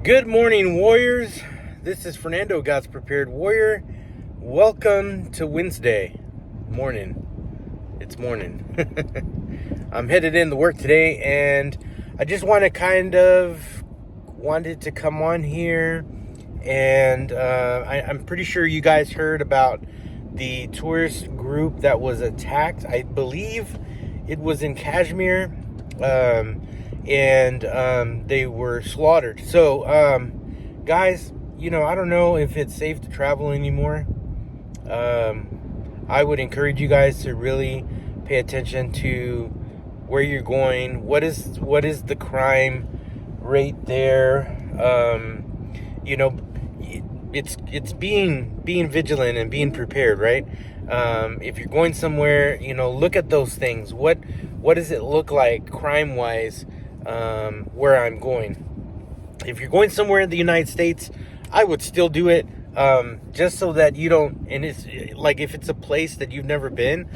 Good morning, warriors. This is Fernando, God's Prepared Warrior. Welcome to Wednesday morning. It's morning. I'm headed into work today, and I just wanted to come on here, and I'm pretty sure you guys heard about the tourist group that was attacked. I believe it was in Kashmir. And they were slaughtered. So, guys, I don't know if it's safe to travel anymore. I would encourage you guys to really pay attention to where you're going. What is the crime rate there? It's being vigilant and being prepared, right? If you're going somewhere, look at those things. What does it look like crime-wise? Where I'm going. If you're going somewhere in the United States, I would still do it, just so that you don't, and it's like if it's a place that you've never been,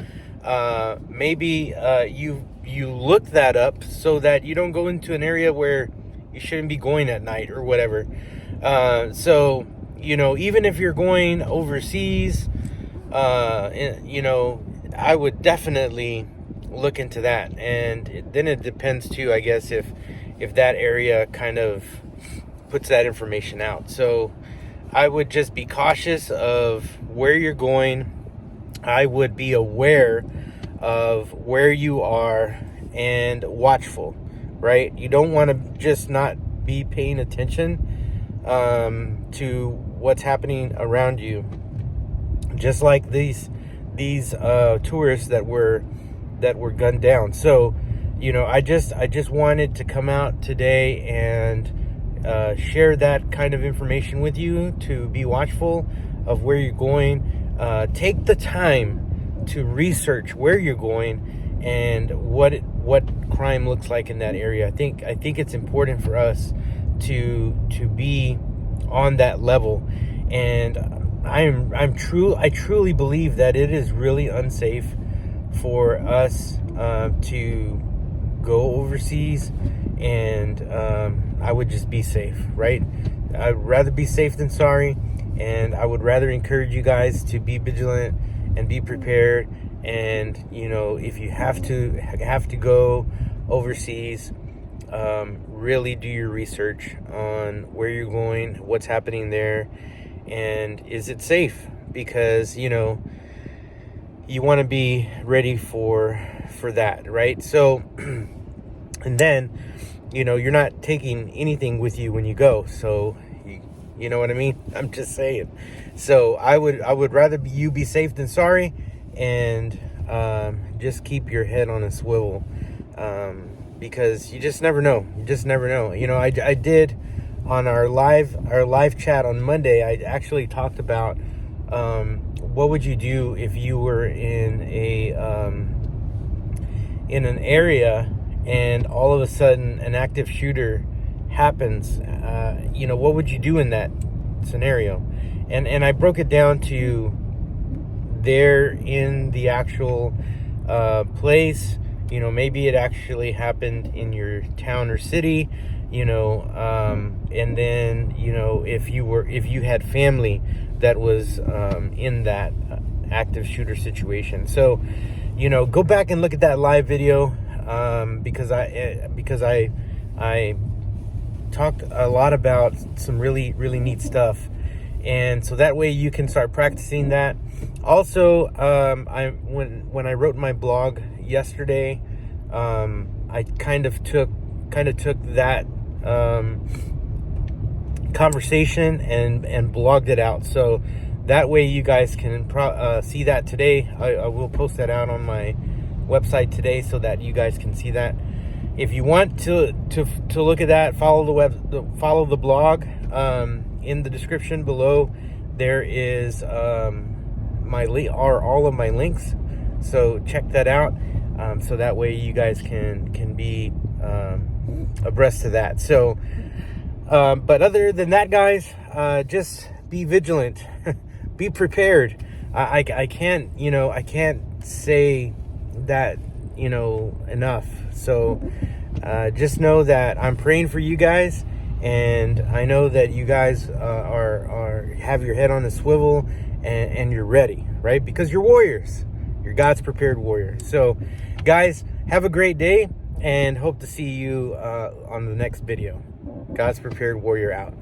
maybe you look that up so that you don't go into an area where you shouldn't be going at night or whatever. So even if you're going overseas, I would definitely look into that. And then it depends too, I guess, if that area kind of puts that information out. So I would just be cautious of where you're going. I would be aware of where you are and watchful, right? You don't want to just not be paying attention to what's happening around you. Just like these tourists that were gunned down. So, I just wanted to come out today and share that kind of information with you, to be watchful of where you're going. Take the time to research where you're going and what crime looks like in that area. I think it's important for us to be on that level. And I truly believe that it is really unsafe for us to go overseas, and I would just be safe, right? I'd rather be safe than sorry, and I would rather encourage you guys to be vigilant and be prepared. And if you have to go overseas, really do your research on where you're going, what's happening there, and is it safe? Because you want to be ready for that, right? So, and then, you're not taking anything with you when you go. So, you know what I mean? I'm just saying. So I would rather you be safe than sorry, and just keep your head on a swivel, because you just never know. I did on our live chat on Monday. I actually talked about what would you do if you were in an area and all of a sudden an active shooter happens. What would you do in that scenario? And I broke it down to there in the actual place. Maybe it actually happened in your town or city. And then if you had family that was in that active shooter situation. So go back and look at that live video, because I talked a lot about some really, really neat stuff, and so that way you can start practicing that. Also, when I wrote my blog yesterday, I kind of took that conversation and blogged it out, so that way you guys can see that today. I will post that out on my website today so that you guys can see that. If you want to look at that, follow the blog. In the description below there is all of my links, so check that out, so that way you guys can be abreast of that. So but other than that, guys, just be vigilant. Be prepared. I can't say that enough. So just know that I'm praying for you guys, And I know that you guys are have your head on a swivel, and you're ready, right? Because you're warriors. You're God's prepared warriors. So, guys, have a great day, and hope to see you on the next video. God's prepared warrior out.